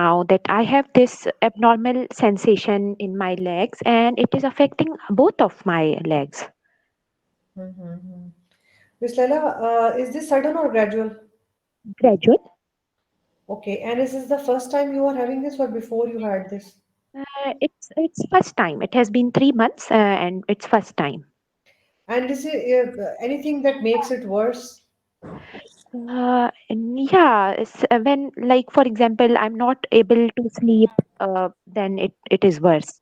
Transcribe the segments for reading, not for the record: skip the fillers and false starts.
now that I have this abnormal sensation in my legs and it is affecting both of my legs. Mm-hmm. Miss Laila, is this sudden or gradual? Gradual. Okay, and is this the first time you are having this or before you had this? It's first time. It has been 3 months and it's first time. And is it anything that makes it worse? And yeah, when like for example, I'm not able to sleep, then it is worse.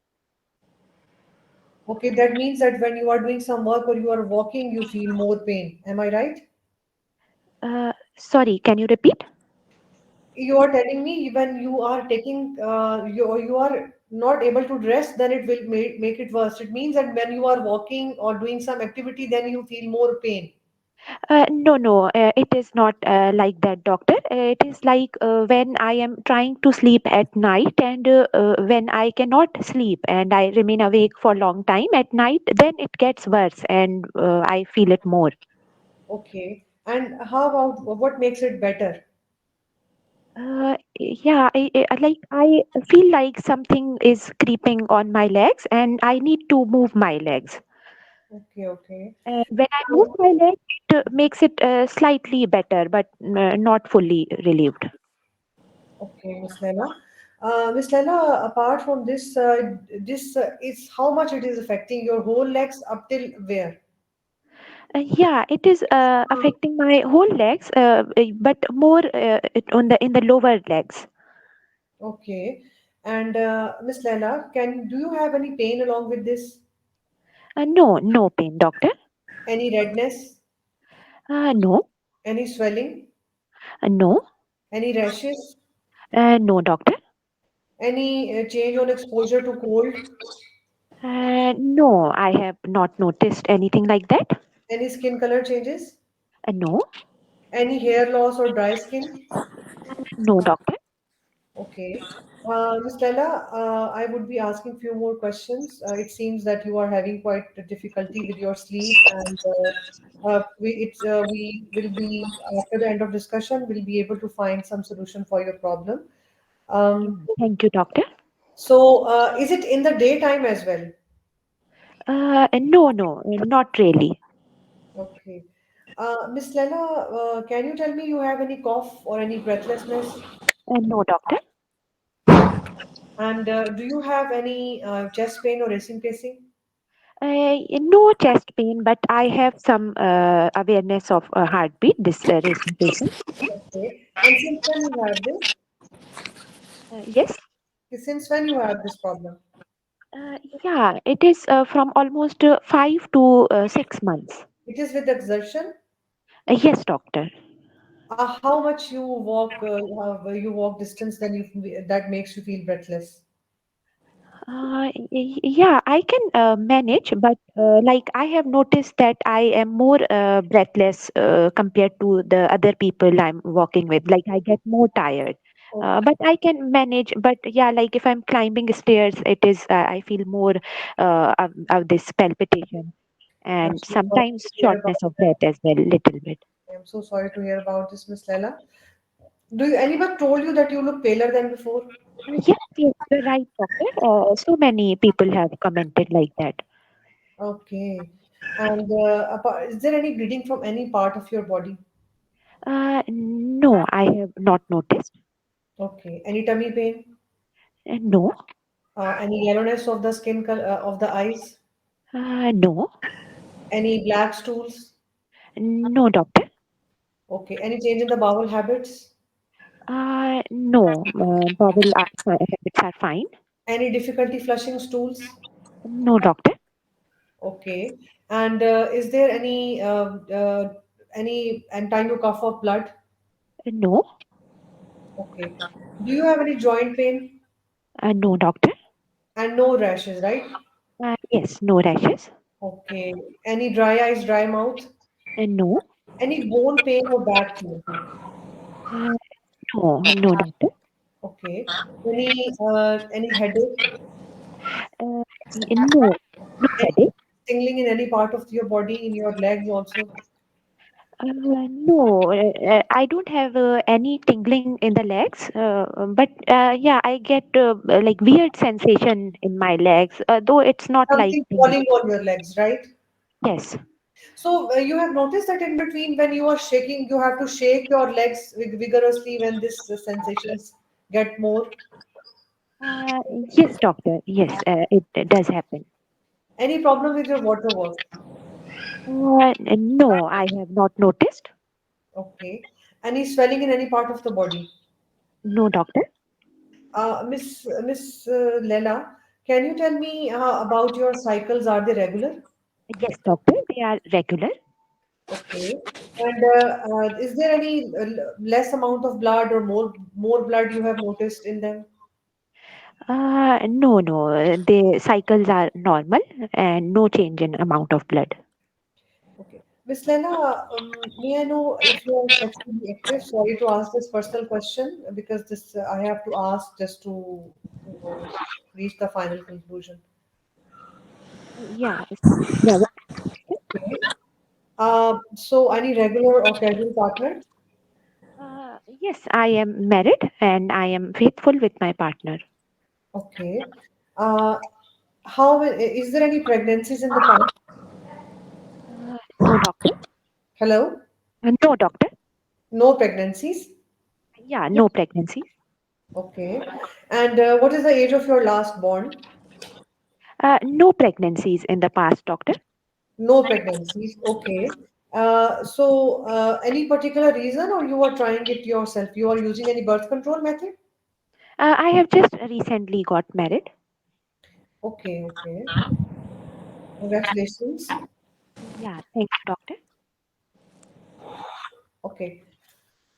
Okay, that means that when you are doing some work or you are walking, you feel more pain. Am I right? Sorry, can you repeat? You are telling me when you are taking, you are not able to rest, then it will make it worse. It means that when you are walking or doing some activity, then you feel more pain. No, it is not like that, doctor. It is like when I am trying to sleep at night and when I cannot sleep and I remain awake for a long time at night, then it gets worse and I feel it more. Okay. And how about what makes it better? Yeah, I feel like something is creeping on my legs and I need to move my legs. Okay, okay. And when I move my legs, it makes it slightly better, but not fully relieved. Okay, Miss Laila. Miss Laila, apart from this, this is how much it is affecting your whole legs up till where? Yeah, it is affecting my whole legs, but more on the in the lower legs. Okay. And Miss Laila, can do you have any pain along with this? No, no pain, doctor. Any redness? No, Any swelling? no, Any rashes? no, doctor. Any change on exposure to cold? No, I have not noticed anything like that. Any skin color changes? No, Any hair loss or dry skin? no, doctor. Okay. Ms. Laila, I would be asking few more questions. It seems that you are having quite a difficulty with your sleep, and we will be after the end of discussion, we'll be able to find some solution for your problem. Yeah, Um, thank you, doctor. is it in the daytime as well? No, not really. Okay. Ms. Laila, can you tell me you have any cough or any breathlessness? No, doctor. And do you have any chest pain or racing pacing? No chest pain, but I have some awareness of heartbeat, this racing patient. Okay. And since when you have this? Yes. Since when you have this problem? Yeah, it is from almost 5 to 6 months. It is with exertion. Yes, doctor. How much you walk distance, then you that makes you feel breathless. Yeah, I can manage, but like I have noticed that I am more breathless compared to the other people I'm walking with. Like I get more tired. Okay. But I can manage. But yeah, like if I'm climbing stairs, it is I feel more of this palpitation I'm and so sorry sometimes to hear about shortness of that. breath as well, little bit. I'm so sorry to hear about this, Miss Laila. Do you anyone told you that you look paler than before? Yes, you're right, doctor. So many people have commented like that. Okay. And is there any bleeding from any part of your body? No, I have not noticed. Okay. Any tummy pain? No, Any yellowness of the skin of the eyes? no, Any black stools? no, doctor. Okay. Any change in the bowel habits? No, bowel habits are fine. Any difficulty flushing stools? No, doctor. Okay. And is there any time you cough of blood? No, Okay. Do you have any joint pain? no, doctor. And no rashes, right? Yes, no rashes. Okay. Any dry eyes, dry mouth? No, Any bone pain or back pain? uh, no, doctor. Okay. Any headache? Uh, no, no Any headache. tingling in any part of your body, in your legs also? No, I don't have any tingling in the legs, but yeah, I get like weird sensation in my legs, though it's not like Something tingling. falling on your legs, right? Yes. So you have noticed that in between when you are shaking, you have to shake your legs vigorously when this sensations get more. Uh, yes, doctor. Yes, it does happen. Any problem with your water work? No, I have not noticed. Okay. Any swelling in any part of the body? No, doctor. Miss Lela, can you tell me about your cycles? Are they regular? Yes, doctor. They are regular. Okay. And is there any less amount of blood or more blood you have noticed in them? No, no. The cycles are normal and no change in amount of blood. Okay. Miss Lena, may I know if you are sexually active? Sorry to ask this personal question because this I have to ask just to reach the final conclusion. Yeah. Yeah. Okay. So any regular or casual partner? Yes, I am married and I am faithful with my partner. Okay. Uh, is there any pregnancies in the past? No, doctor. Hello? No, doctor. No pregnancies? Yeah, no pregnancies. Okay. And what is the age of your last born? No pregnancies in the past, doctor. No pregnancies. Okay. Any particular reason, or you are trying it yourself? You are using any birth control method? I have just recently got married. Okay, okay. Congratulations. Yeah, thank you, doctor. Okay.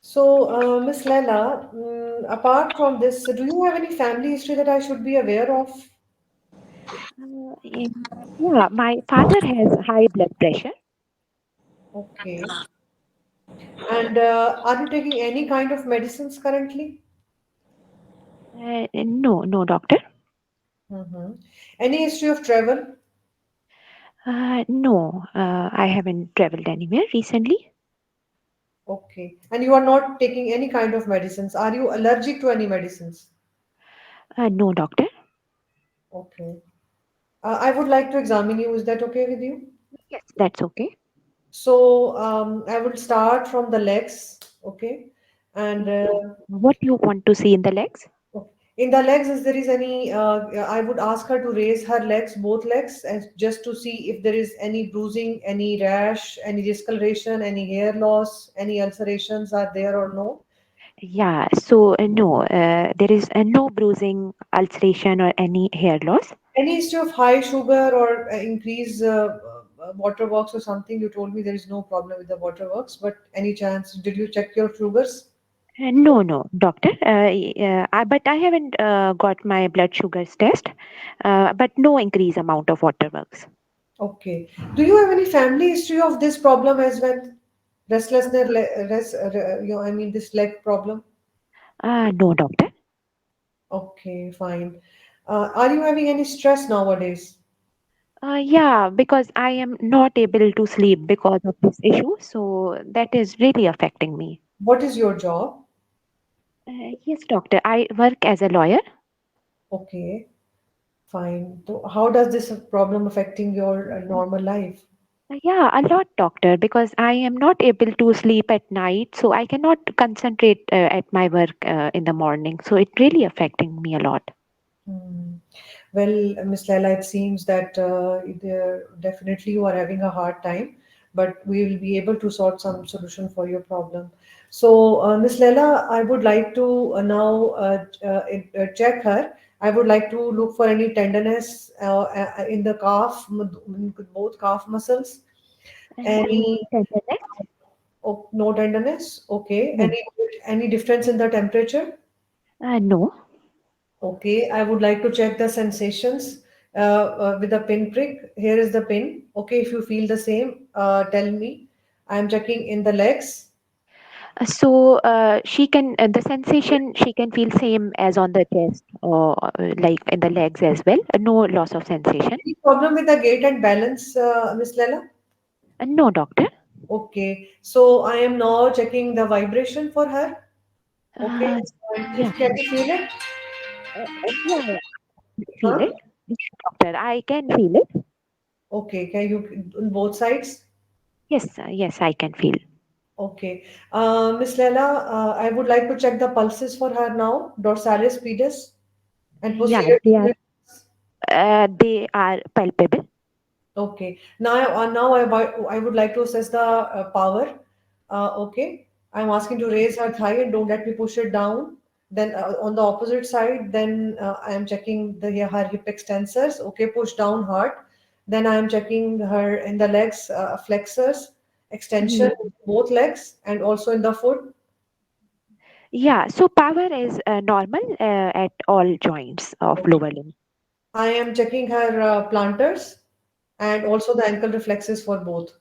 So, Miss Laila, apart from this, do you have any family history that I should be aware of? Yeah, my father has high blood pressure. Okay. And are you taking any kind of medicines currently? No, no, doctor. Mm-hmm. Any history of travel? No, I haven't traveled anywhere recently. Okay. And you are not taking any kind of medicines. Are you allergic to any medicines? No, doctor. Okay. I would like to examine you. Is that okay with you? Yes, that's okay. So I will start from the legs. Okay. And Yeah. What you want to see in the legs? okay. In the legs, if there is any, I would ask her to raise her legs, both legs, and just to see if there is any bruising, any rash, any discoloration, any hair loss, any ulcerations are there or no. Yeah, so no, there is no bruising, ulceration, or any hair loss. Any history of high sugar or increased waterworks or something? You told me there is no problem with the waterworks, but any chance? Did you check your sugars? No, no, doctor. But I haven't got my blood sugars test. But no increase amount of waterworks. Okay. Do you have any family history of this problem as well? Restlessness, I mean this leg problem. No, doctor. Okay, fine. Are you having any stress nowadays? Yeah, because I am not able to sleep because of this issue. So that is really affecting me. What is your job? Yes, doctor. I work as a lawyer. Okay, fine. So how does this problem affecting your normal life? Yeah, a lot, doctor, because I am not able to sleep at night, so I cannot concentrate at my work in the morning. So it really affecting me a lot. Hmm. Well, Miss Laila, it seems that definitely you are having a hard time, but we will be able to sort some solution for your problem. So, Miss Laila, I would like to now check her. I would like to look for any tenderness in the calf, both calf muscles. No Any tenderness? no tenderness? Okay. No. Any difference in the temperature? No. Okay, I would like to check the sensations with a pin prick. Here is the pin. Okay, if you feel the same, tell me. I am checking in the legs. So she can the sensation she can feel same as on the chest or like in the legs as well. No loss of sensation. Any problem with the gait and balance, Miss Lela? No, doctor. Okay, so I am now checking the vibration for her. Okay, Uh, and yeah, if can you feel it? yeah, yeah, I feel Huh? it. Yes, doctor, I can feel it. Okay, can you on both sides? Yes, yes, I can feel. Okay, Miss Leila, I would like to check the pulses for her now, dorsalis, pedis, and Yeah, posterior tibialis. they are palpable. Okay. Now I would like to assess the power. Okay. I'm asking to raise her thigh and don't let me push it down. Then on the opposite side, then I am checking her hip extensors. Okay, push down hard. Then I am checking her in the legs, flexors, extension, Mhm. both legs, and also in the foot. Yeah, so power is normal at all joints of Okay. lower limb. I am checking her plantars and also the ankle reflexes for both.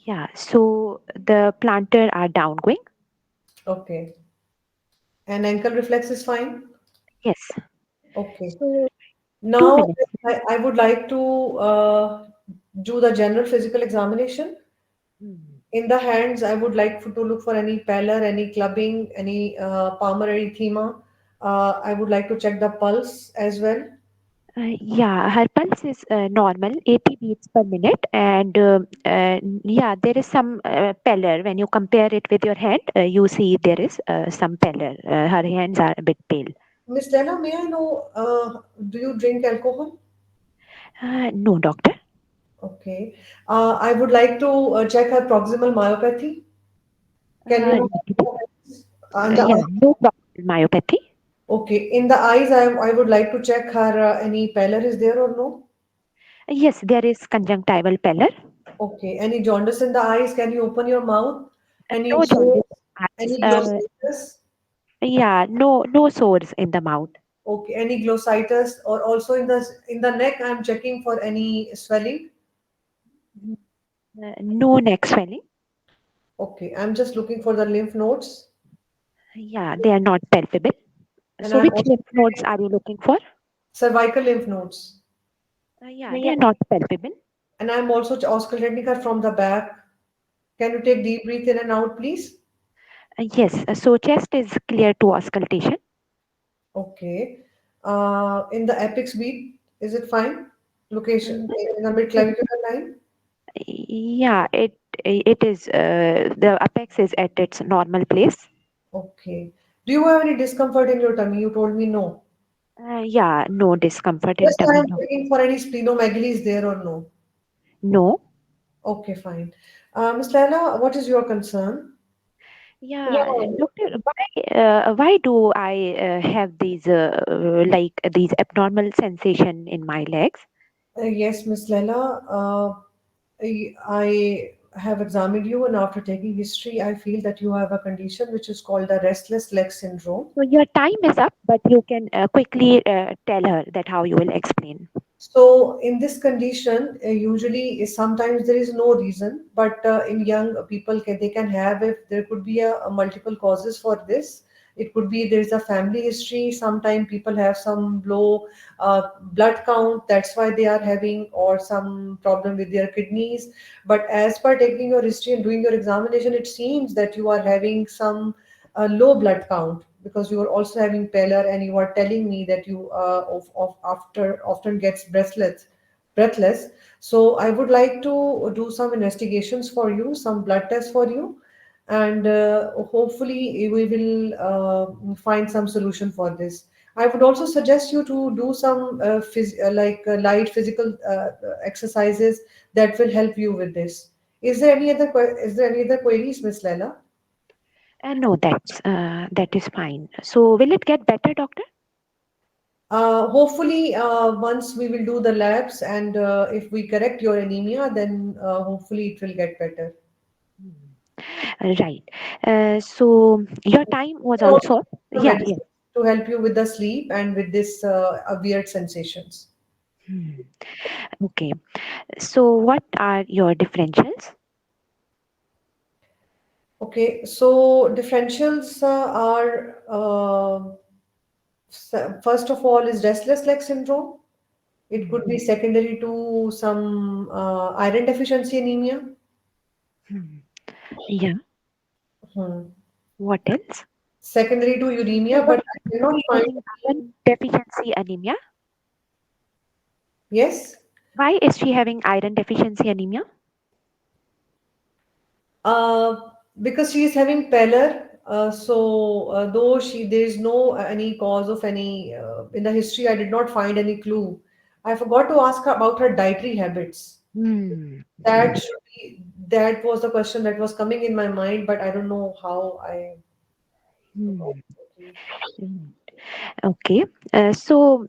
Yeah, so the plantar are downgoing. Okay. And ankle reflex is fine. Yes. Okay. So two Now, minutes. I would like to do the general physical examination. Mm. In the hands, I would like to look for any pallor, any clubbing, any palmar erythema. I would like to check the pulse as well. Yeah, her pulse is normal, 80 beats per minute, and yeah, there is some pallor. When you compare it with your hand, you see there is some pallor. Her hands are a bit pale. Miss Lena, may I know, do you drink alcohol? No, doctor. Okay. I would like to check her proximal myopathy. Can you Negative. and the Yeah, no problem. Myopathy. okay, in the eyes, I would like to check her any pallor is there or no? Yes, there is conjunctival pallor. Okay. Any jaundice in the eyes? Can you open your mouth? Any No sores? jaundice eyes. Any glossitis? Yeah, no sores in the mouth. Okay. Any glossitis? Or also in the neck, I'm checking for any swelling. No neck swelling. Okay. I'm just looking for the lymph nodes, Yeah, they are not palpable. and So, I'm which also lymph nodes are you looking for? cervical lymph nodes, Yeah, they are not palpable. and I'm also auscultating her from the back. Can you take deep breath in and out, please? Yes, so chest is clear to auscultation. Okay. In the apex beat, is it fine? Location Mm, in the mid clavicular line. Yeah, it is the apex is at its normal place. Okay. Do you have any discomfort in your tummy? You told me no. Yeah, no discomfort in Just I tummy. am checking for any splenomegaly is there or no. No. Okay, fine. Ms. Laila, what is your concern? Yeah, doctor, why do I have these like these abnormal sensation in my legs? Yes, Ms. Laila, I have examined you, and after taking history, I feel that you have a condition which is called the restless leg syndrome. So your time is up, but you can quickly tell her that how you will explain. So in this condition, usually sometimes there is no reason, but in young people they can have if there could be a multiple causes for this. It could be there is a family history. Sometimes people have some low blood count, that's why they are having, or some problem with their kidneys. But as per taking your history and doing your examination, it seems that you are having some low blood count because you are also having pallor, and you are telling me that you of after often gets breathless. So I would like to do some investigations for you, some blood tests for you, and hopefully we will find some solution for this. I would also suggest you to do some light physical exercises that will help you with this. Is there any other queries, Miss Leila? No, that is fine. So will it get better, doctor? Hopefully, once we will do the labs, and if we correct your anemia, then hopefully it will get better. Hmm. Right. So your time was And also also the yeah, yeah. medicine to help you with the sleep and with this weird sensations. Hmm. Okay. So what are your differentials? Okay, so differentials first of all is restless leg syndrome. It Hmm. could be secondary to some iron deficiency anemia. Hmm. Yeah. Hmm. What else? Secondary to So uremia, what but I is cannot she find having any. iron deficiency anemia? Yes. Why is she having iron deficiency anemia? Uh, because she is having pallor, though there is no any cause of any in the history, I did not find any clue. I forgot to ask her about her dietary habits. Hmm. That was the question that was coming in my mind, but I don't know how I forgot. Hmm. Hmm. Okay. So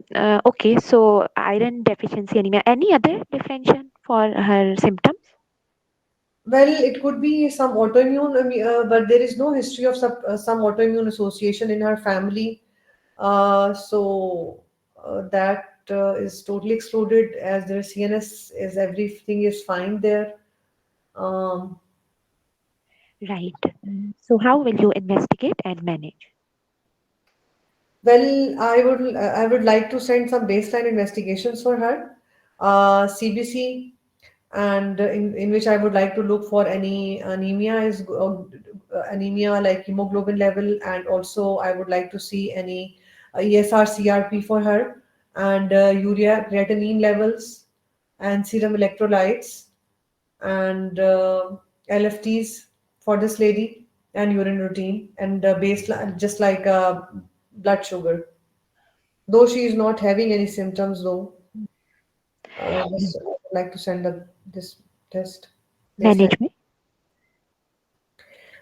iron deficiency anemia. Any other differentiation for her symptoms? Well, it could be some autoimmune, but there is no history of some autoimmune association in her family. That is totally excluded as their CNS is everything is fine there. Um, Right. So how will you investigate and manage? well, I would like to send some baseline investigations for her, CBC, and in which I would like to look for any anemia like hemoglobin level, and also I would like to see any ESR CRP for her, and urea creatinine levels, and serum electrolytes, and LFTs for this lady, and urine routine, and baseline just like blood sugar. Though she is not having any symptoms, though, Mm. just I would like to send this test baseline. Management.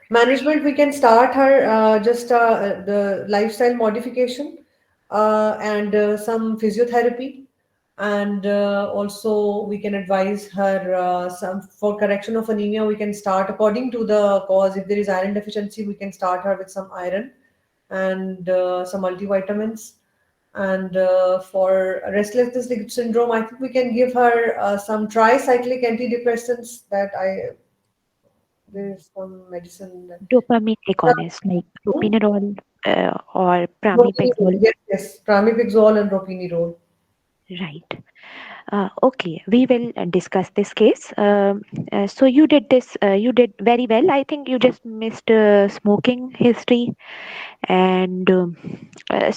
Management, we can start her just the lifestyle modification and some physiotherapy, and also we can advise her some for correction of anemia. We can start according to the cause. If there is iron deficiency, we can start her with some iron and some multivitamins. And for restless leg syndrome, I think we can give her some tricyclic antidepressants. That I There is some medicine. Dopamine agonist like propinerol or Ropinirole, pramipexole. yes, yes. Pramipixole and ropinirole. Right. Okay, we will discuss this case. So you did this. You did very well. I think you just missed smoking history, and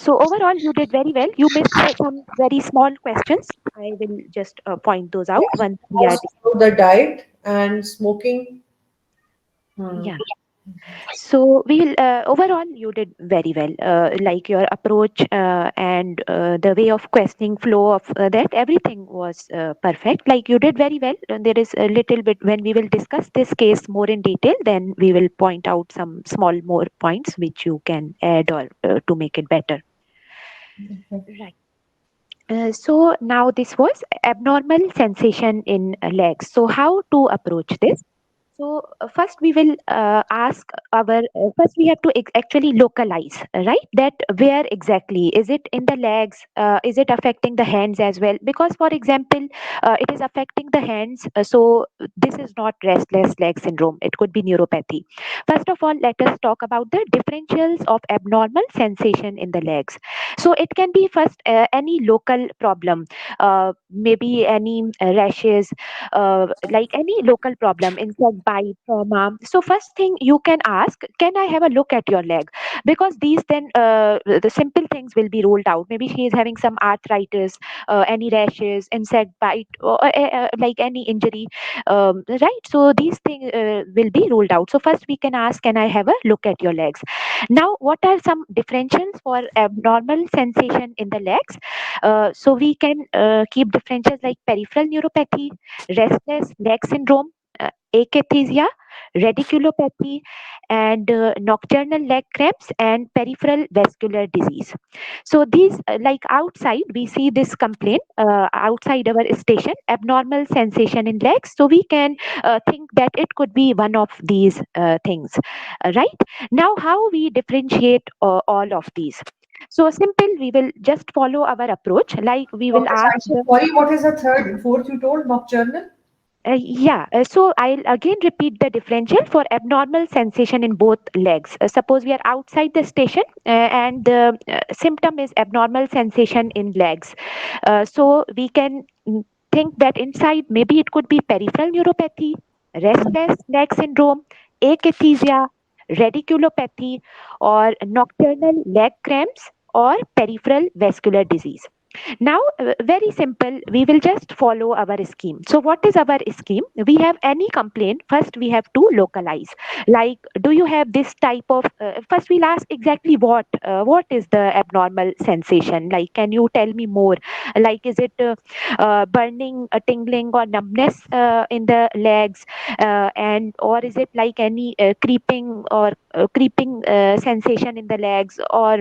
so overall you did very well. You missed some very small questions. I will just point those out Yes. once we are. Also about the diet and smoking. Hmm. Yeah. So we'll overall you did very well. Like your approach and the way of questioning flow of that everything was perfect. Like you did very well. There is a little bit when we will discuss this case more in detail. Then we will point out some small more points which you can add or to make it better. Right. So now this was abnormal sensation in legs. So how to approach this? So first we will ask our first we have to actually localize, right? That where exactly is it in the legs? Is it affecting the hands as well? Because for example, it is affecting the hands. So this is not restless leg syndrome. It could be neuropathy. First of all, let us talk about the differentials of abnormal sensation in the legs. So it can be first any local problem, maybe any rashes, like any local problem, insect bite, trauma. So first thing you can ask, can I have a look at your leg? Because these then the simple things will be ruled out. Maybe she is having some arthritis, any rashes, insect bite, or like any injury, right? So these things will be ruled out. So first we can ask, can I have a look at your legs? Now what are some differentials for abnormal sensation in the legs? So we can keep differentials like peripheral neuropathy, restless leg syndrome, akathisia, radiculopathy, and nocturnal leg cramps and peripheral vascular disease. So these, like outside, we see this complaint outside our station, abnormal sensation in legs. So we can think that it could be one of these things, right? Now, how we differentiate all of these? So simple, we will just follow our approach. Like we will Okay, ask I'm so the sorry. What is the third and fourth you told? Nocturnal? yeah, so I'll again repeat the differential for abnormal sensation in both legs. Suppose we are outside the station and the symptom is abnormal sensation in legs. So we can think that inside maybe it could be peripheral neuropathy, restless leg syndrome, akathisia, radiculopathy, or nocturnal leg cramps, or peripheral vascular disease. Now, very simple, we will just follow our scheme. So, what is our scheme? We have any complaint, first we have to localize. Like, do you have this type of, first we'll ask exactly what is the abnormal sensation? Like, can you tell me more? Like, is it burning, tingling, or numbness in the legs? And, or is it like any creeping sensation in the legs, or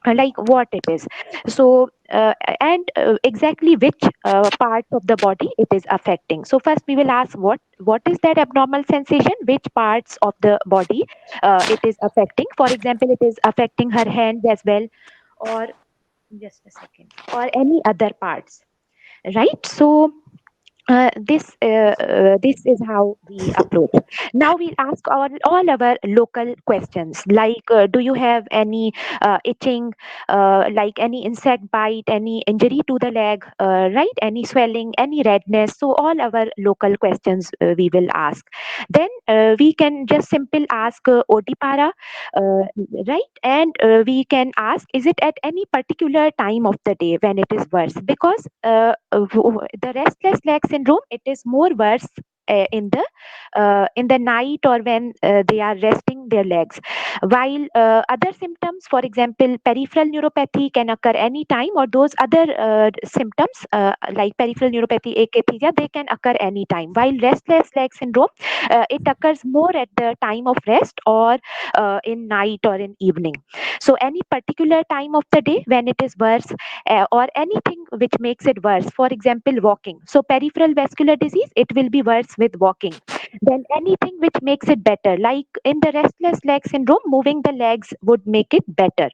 like what it is? So and exactly which parts of the body it is affecting. So first we will ask what is that abnormal sensation, which parts of the body it is affecting. For example, it is affecting her hands as well, or just a second, or any other parts, right? So this is how we approach. Now we ask all our local questions, like do you have any itching, like any insect bite, any injury to the leg, right? Any swelling, any redness? So all our local questions we will ask. Then we can just simple ask Odipara, right? And we can ask, is it at any particular time of the day when it is worse? Because the restless leg syndrome, it is more worse in the night, or when they are resting their legs, while other symptoms, for example peripheral neuropathy, can occur anytime, or those other symptoms like peripheral neuropathy, akathisia, they can occur anytime, while restless leg syndrome, it occurs more at the time of rest, or in night or in evening. So any particular time of the day when it is worse, or anything which makes it worse, for example walking. So peripheral vascular disease, it will be worse with walking. Then anything which makes it better, like in the restless leg syndrome, moving the legs would make it better.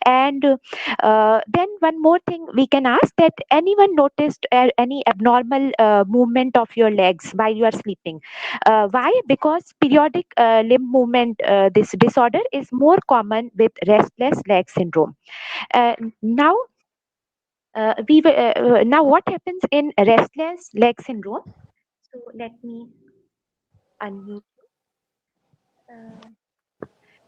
And then one more thing we can ask, that anyone noticed any abnormal movement of your legs while you are sleeping? Why? Because periodic limb movement, this disorder is more common with restless leg syndrome. Now now what happens in restless leg syndrome? So let me unmute. Uh,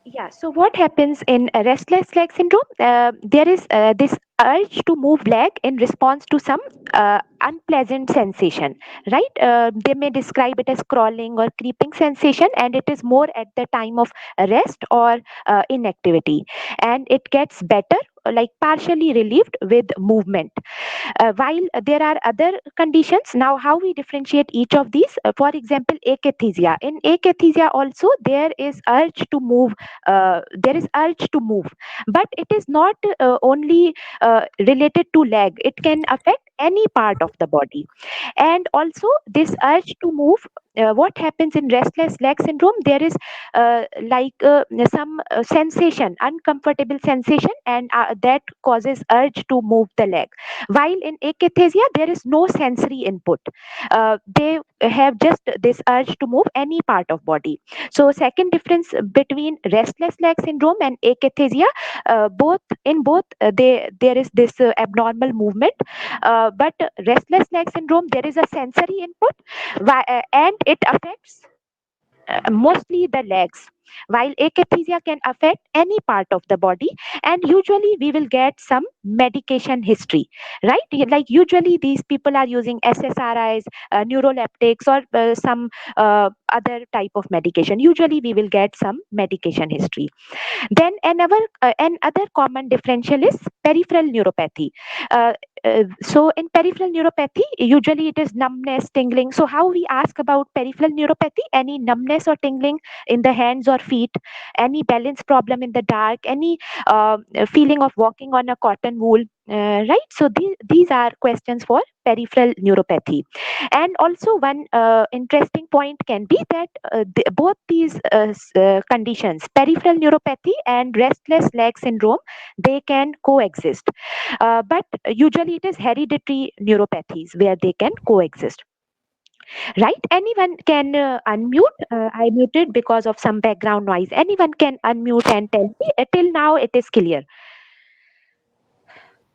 Yeah, so what happens in a restless leg syndrome? There is this urge to move leg in response to some unpleasant sensation, right? They may describe it as crawling or creeping sensation, and it is more at the time of rest or inactivity. And it gets better, like partially relieved with movement. While there are other conditions, now how we differentiate each of these? For example, akathisia. In akathisia also there is urge to move. There is urge to move, but it is not only related to leg. It can affect any part of the body. And also this urge to move, what happens in restless leg syndrome, there is like some sensation, uncomfortable sensation, and that causes urge to move the leg, while in akathisia there is no sensory input. They have just this urge to move any part of body. So second difference between restless leg syndrome and akathisia, both there is this abnormal movement, but restless leg syndrome, there is a sensory input, and it affects mostly the legs, while akathisia can affect any part of the body. And usually we will get some medication history, right? Like usually these people are using ssris, neuroleptics, or some other type of medication. Usually we will get some medication history. Then another common differential is peripheral neuropathy. Uh, so in peripheral neuropathy, usually it is numbness, tingling. So how we ask about peripheral neuropathy? Any numbness or tingling in the hands or feet, any balance problem in the dark, any feeling of walking on a cotton wool, right? So these are questions for peripheral neuropathy. And also one interesting point can be that both these conditions, peripheral neuropathy and restless leg syndrome, they can coexist. But usually it is hereditary neuropathies where they can coexist, right? Anyone can unmute. I muted because of some background noise. Anyone can unmute and tell me. Till now it is clear.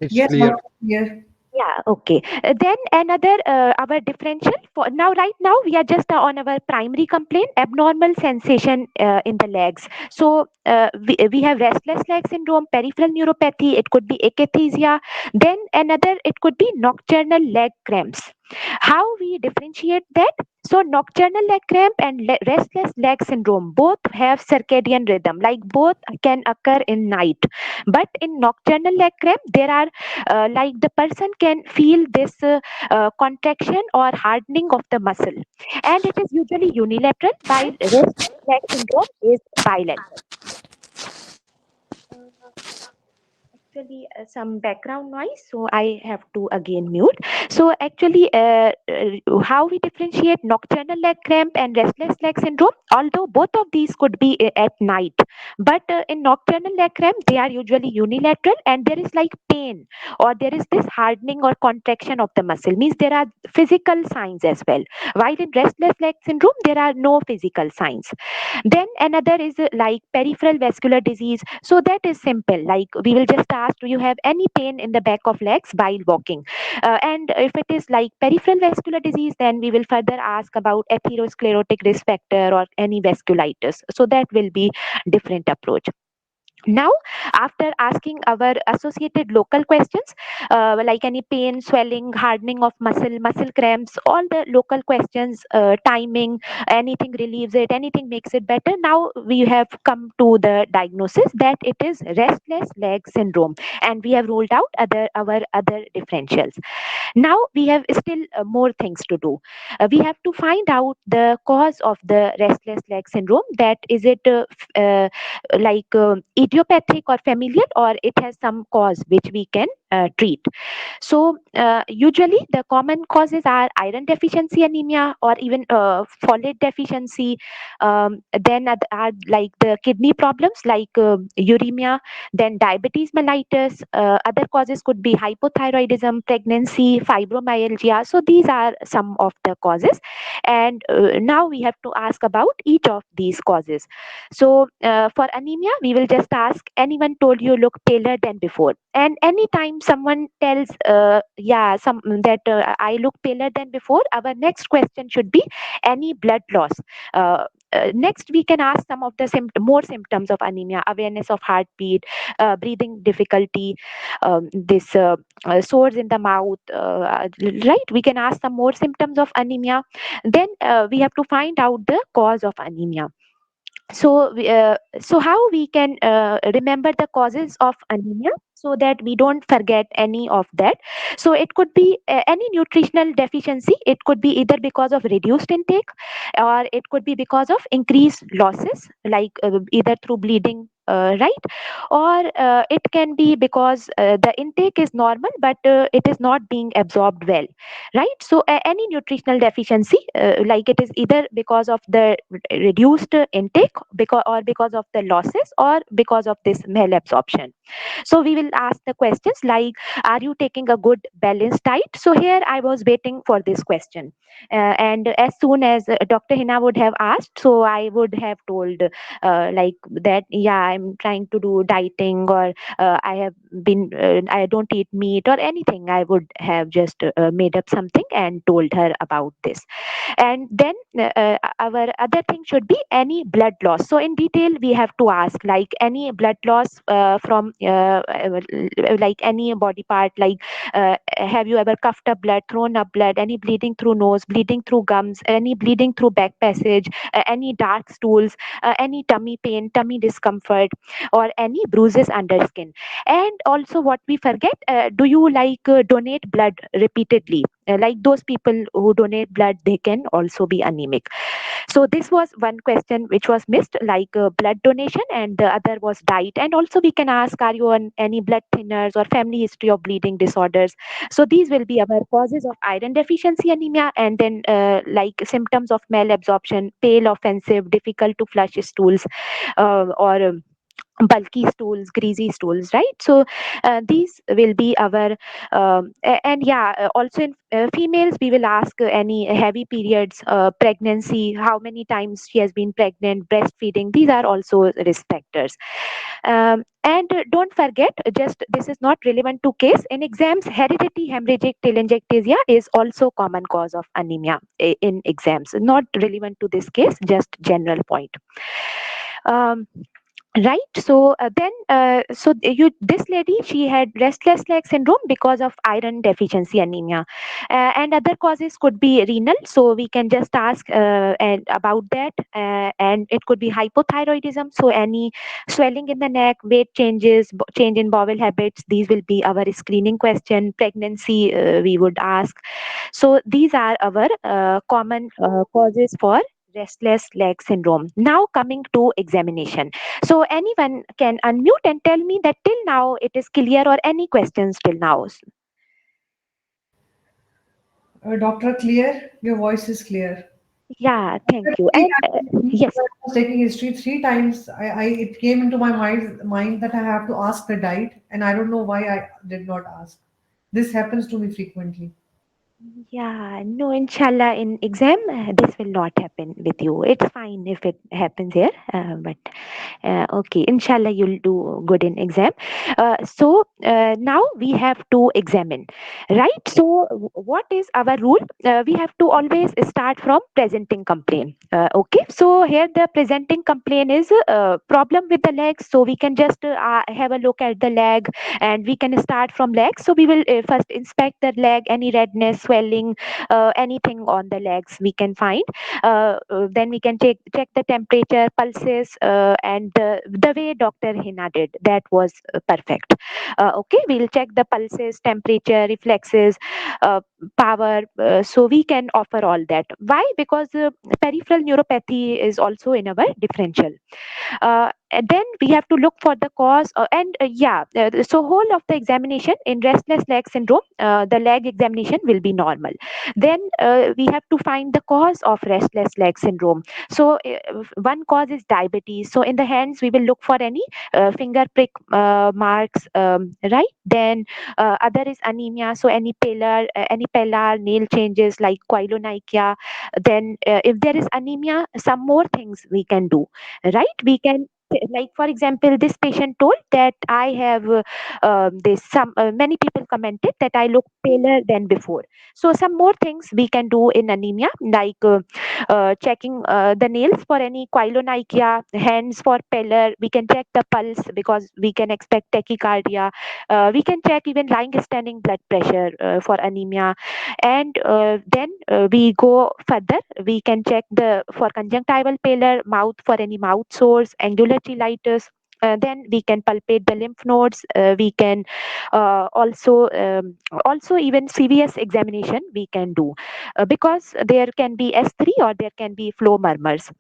It's Yes, now clear. here. Yeah, okay. Then another our differential for now. Right now, we are just on our primary complaint: abnormal sensation in the legs. So we have restless leg syndrome, peripheral neuropathy. It could be akathisia. Then another, it could be nocturnal leg cramps. How we differentiate that? So nocturnal leg cramp and restless leg syndrome both have circadian rhythm, like both can occur in night. But in nocturnal leg cramp, there are like the person can feel this contraction or hardening of the muscle, and it is usually unilateral, while restless leg syndrome is bilateral. Uh, Actually some background noise, so I have to again mute. So actually how we differentiate nocturnal leg cramp and restless leg syndrome, although both of these could be at night, but in nocturnal leg cramp they are usually unilateral and there is like pain or there is this hardening or contraction of the muscle, means there are physical signs as well, while in restless leg syndrome there are no physical signs. Then another is like peripheral vascular disease. So that is simple. Like we will just ask, do you have any pain in the back of legs while walking? And if it is like peripheral vascular disease, then we will further ask about atherosclerotic risk factor or any vasculitis. So that will be different approach. Now, after asking our associated local questions, like any pain, swelling, hardening of muscle, muscle cramps, all the local questions, timing, anything relieves it, anything makes it better. Now we have come to the diagnosis that it is restless leg syndrome, and we have ruled out other our other differentials. Now we have still more things to do. We have to find out the cause of the restless leg syndrome. That is it like idiopathic or familial, or it has some cause which we can treat. So usually the common causes are iron deficiency anemia or even folate deficiency. Then are like the kidney problems like uremia, then diabetes mellitus. Other causes could be hypothyroidism, pregnancy, fibromyalgia. So these are some of the causes, and now we have to ask about each of these causes. So for anemia, we will just ask, anyone told you look paler than before? And anytime someone tells, yeah, some that I look paler than before, our next question should be any blood loss. Next, we can ask some of the more symptoms of anemia: awareness of heartbeat, breathing difficulty, this sores in the mouth. Right? We can ask some more symptoms of anemia. Then we have to find out the cause of anemia. So so how we can remember the causes of anemia so that we don't forget any of that? So it could be any nutritional deficiency. It could be either because of reduced intake, or it could be because of increased losses, like either through bleeding, right? Or it can be because the intake is normal but it is not being absorbed well, right? So any nutritional deficiency, like it is either because of the reduced intake, because or because of the losses, or because of this malabsorption. So we will ask the questions like, are you taking a good balanced diet? So here I was waiting for this question, and as soon as Dr. Hina would have asked, so I would have told like that, yeah, I'm trying to do dieting, or I have been I don't eat meat or anything. I would have just made up something and told her about this. And then our other thing should be any blood loss. So in detail we have to ask, like any blood loss from like any body part, like have you ever coughed up blood, thrown up blood, any bleeding through nose, bleeding through gums, any bleeding through back passage, any dark stools, any tummy pain, tummy discomfort, or any bruises under skin. And also what we forget, do you like donate blood repeatedly? Like those people who donate blood, they can also be anemic. So this was one question which was missed, like blood donation, and the other was diet. And also we can ask, are you on any blood thinners or family history of bleeding disorders? So these will be our causes of iron deficiency anemia. And then like symptoms of malabsorption: pale, offensive, difficult to flush stools, or bulky stools, greasy stools, right? So these will be our and yeah, also in females we will ask any heavy periods, pregnancy, how many times she has been pregnant, breastfeeding. These are also risk factors. And don't forget, just this is not relevant to case in exams, hereditary hemorrhagic telangiectasia is also common cause of anemia in exams, not relevant to this case, just general point. um, right. So you, this lady, she had restless leg syndrome because of iron deficiency anemia, and other causes could be renal, so we can just ask and about that, and it could be hypothyroidism, so any swelling in the neck, weight changes, change in bowel habits, these will be our screening question. Pregnancy, we would ask. So these are our common causes for restless leg syndrome. Now coming to examination. So anyone can unmute and tell me that till now it is clear, or any questions till now. Doctor, clear? Your voice is clear. Yeah, thank you. Three And times, when yes, I was taking history, three times it came into my mind that I have to ask the diet, and I don't know why I did not ask. This happens to me frequently. yeah, no, inshallah, in exam, this will not happen with you. It's fine if it happens here, but okay, inshallah, you'll do good in exam. Now we have to examine, right? So, what is our rule? We have to always start from presenting complaint. Okay, so here the presenting complaint is problem with the legs. So, we can just have a look at the leg, and we can start from legs. So we will first inspect the leg, any redness, swelling, anything on the legs we can find. Then we can check the temperature, pulses, and the way Dr. Hina did, that was perfect. Okay, we'll check the pulses, temperature, reflexes, uh, power, so we can offer all that. Why? Because peripheral neuropathy is also in our differential. And then we have to look for the cause, so whole of the examination in restless leg syndrome, the leg examination will be normal. Then we have to find the cause of restless leg syndrome. So one cause is diabetes, so in the hands we will look for any finger prick marks, right? Then other is anemia, so any pallar nail changes like koilonychia. Then if there is anemia, some more things we can do, right? We can, like for example, this patient told that I have this some many people commented that I look paler than before. So some more things we can do in anemia, like checking the nails for any koilonychia, hands for pallor, we can check the pulse because we can expect tachycardia. We can check even lying standing blood pressure for anemia. And then we go further, we can check the for conjunctival pallor, mouth for any mouth sores, angular cheilitis. Then we can palpate the lymph nodes. We can also even CVS examination we can do, because there can be S3 or there can be flow murmurs.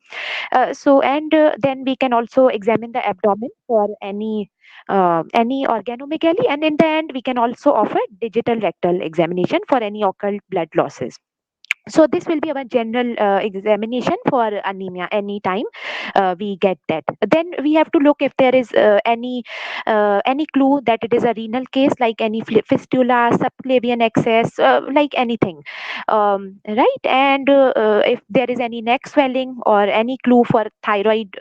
Then we can also examine the abdomen for any organomegaly, and in the end we can also offer digital rectal examination for any occult blood losses. So this will be our general examination for anemia anytime we get that. Then we have to look if there is any clue that it is a renal case, like any fistula, subclavian excess, like anything, right? And if there is any neck swelling or any clue for thyroid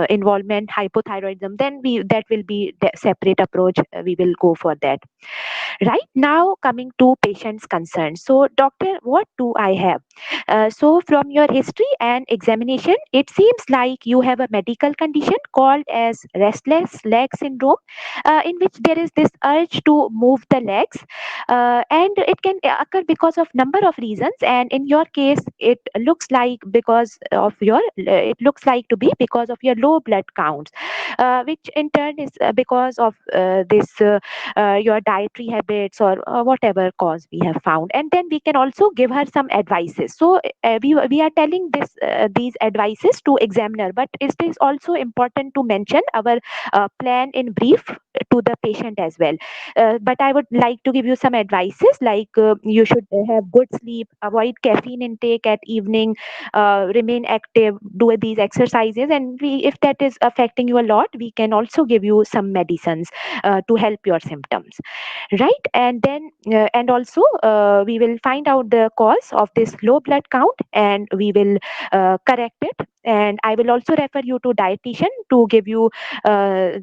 involvement, hypothyroidism, then we that will be separate approach, we will go for that. Right now, coming to patient's concerns. So, doctor, what do I have? So, from your history and examination, it seems like you have a medical condition called as restless leg syndrome, in which there is this urge to move the legs, and it can occur because of number of reasons. And in your case, it looks like it looks like to be because of your low blood counts, which in turn is because of this your dietary habits habits or whatever cause we have found, and then we can also give her some advices. So we are telling these advices to examiner, but it is also important to mention our plan in brief to the patient as well. But I would like to give you some advices, like you should have good sleep, avoid caffeine intake at evening, remain active, do these exercises, and if that is affecting you a lot, we can also give you some medicines to help your symptoms, right? And then and also we will find out the cause of this low blood count, and we will correct it. And I will also refer you to dietitian to give you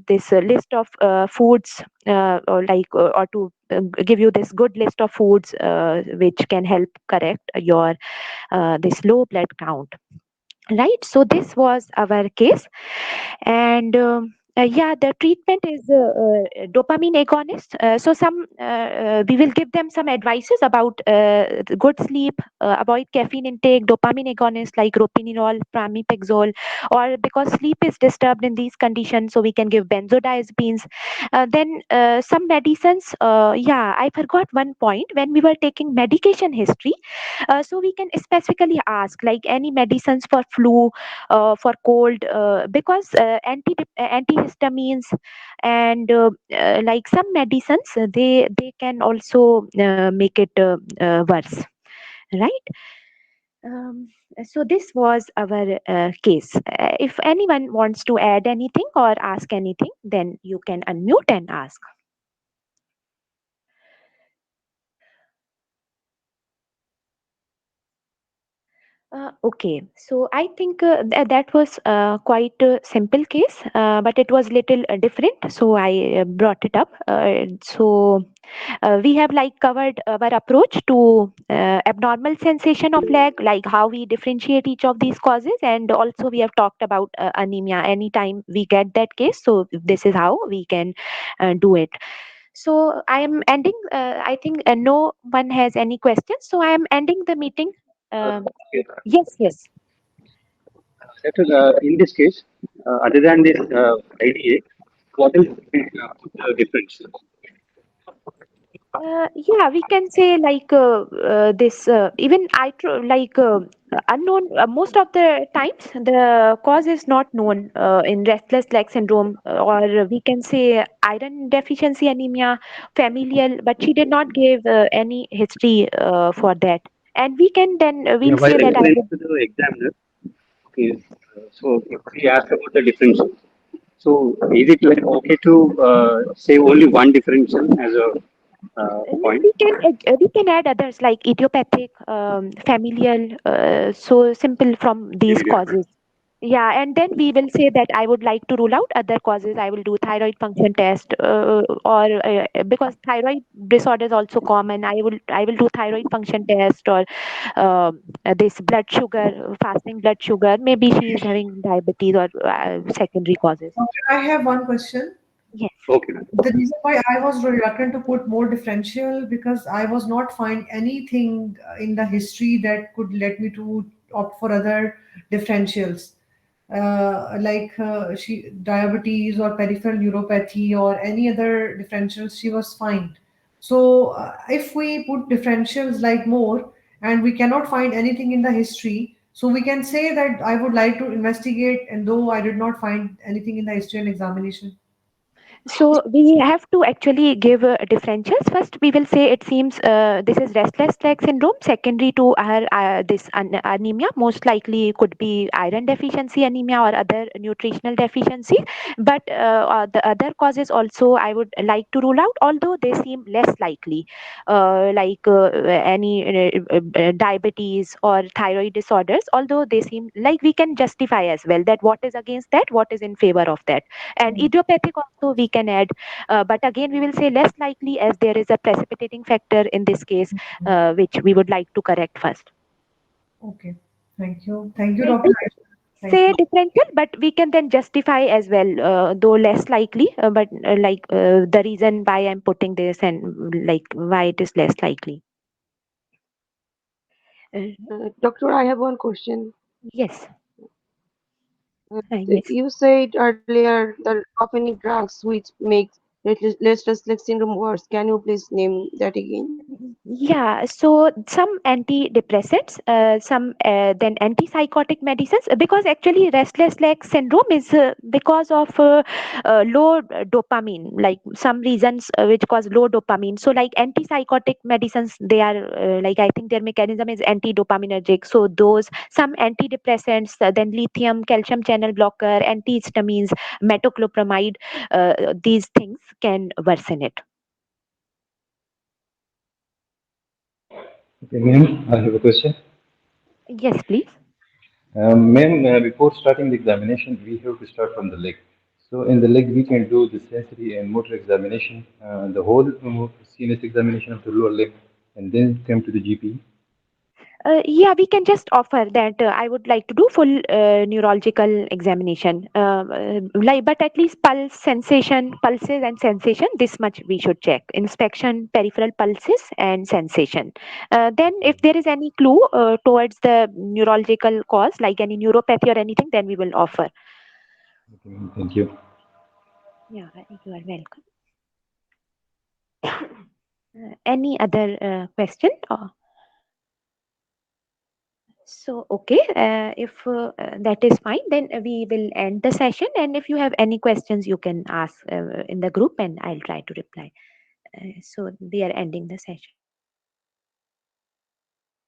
this list of foods, or to give you this good list of foods which can help correct your this low blood count, right? So this was our case. And yeah, the treatment is dopamine agonist. So some we will give them some advices about good sleep, avoid caffeine intake, dopamine agonist like ropinirole, pramipexole, or because sleep is disturbed in these conditions, so we can give benzodiazepines. Then some medicines. Yeah, I forgot one point. When we were taking medication history, so we can specifically ask like any medicines for flu, for cold, because antihistamines and like some medicines, they can also make it worse, right? um, so this was our case. If anyone wants to add anything or ask anything, then you can unmute and ask. Okay, so I think that was quite a simple case, but it was little different, so I brought it up. So we have like covered our approach to abnormal sensation of leg, like how we differentiate each of these causes, and also we have talked about anemia. Anytime we get that case, so this is how we can do it. So I am ending. I think no one has any questions, so I am ending the meeting. Um, Okay. yes, yes. Doctor, in this case, other than this IDA, what is the difference? Yeah, we can say like this. Even like unknown. Most of the times, the cause is not known in restless leg syndrome, or we can say iron deficiency anemia, familial. But she did not give any history for that, and we can then Yeah, we'll while say that I explaining would. to the examiner, okay, so if we ask about the differential, so is it like okay to say only one differential as a No, point? we can add others like idiopathic, familial, so simple from these causes. Yeah, and then we will say that I would like to rule out other causes. I will do thyroid function test, or because thyroid disorder is also common, I will do thyroid function test, or this blood sugar, fasting blood sugar. Maybe she is having diabetes or secondary causes. I have one question. Yes. Okay. The reason why I was reluctant to put more differential because I was not find anything in the history that could let me to opt for other differentials, like she diabetes or peripheral neuropathy or any other differentials. She was fine. So if we put differentials like more and we cannot find anything in the history, so we can say that I would like to investigate, and though I did not find anything in the history and examination. So we have to actually give differentials. First, we will say it seems this is restless leg syndrome, secondary to her this anemia. Most likely could be iron deficiency anemia or other nutritional deficiency. But the other causes also I would like to rule out, although they seem less likely, like any diabetes or thyroid disorders. Although they seem like we can justify as well that what is against that, what is in favor of that. And idiopathic also we can add, but again we will say less likely, as there is a precipitating factor in this case, which we would like to correct first. Okay. Thank you. Thank you, We'll Dr. Aisha. Thank say you. differential, but we can then justify as well, though less likely, but like the reason why I'm putting this, and like why it is less likely. uh, Doctor, I have one question. yes. Uh, Yes. you said earlier that how many drugs which makes Restless leg syndrome words. Can you please name that again? Yeah, so some antidepressants, some then antipsychotic medicines, because actually restless leg syndrome is because of low dopamine, like some reasons which cause low dopamine. So, like antipsychotic medicines, they are like, I think their mechanism is anti-dopaminergic. So, those some antidepressants, then lithium, calcium channel blocker, antihistamines, metoclopramide, these things can worsen it. Okay, ma'am, I have a question. Yes, please. Ma'am, before starting the examination, we have to start from the leg. So in the leg, we can do the sensory and motor examination, the whole CNS examination of the lower leg, and then come to the GP. Yeah, we can just offer that I would like to do full neurological examination. Like, but at least pulses and sensation. This much we should check. Inspection, peripheral pulses and sensation. Then, if there is any clue towards the neurological cause, like any neuropathy or anything, then we will offer. Okay, ma'am, thank you. Yeah, you are welcome. Any other question? So, okay, if that is fine, then we will end the session. And if you have any questions, you can ask in the group, and I'll try to reply. So, we are ending the session.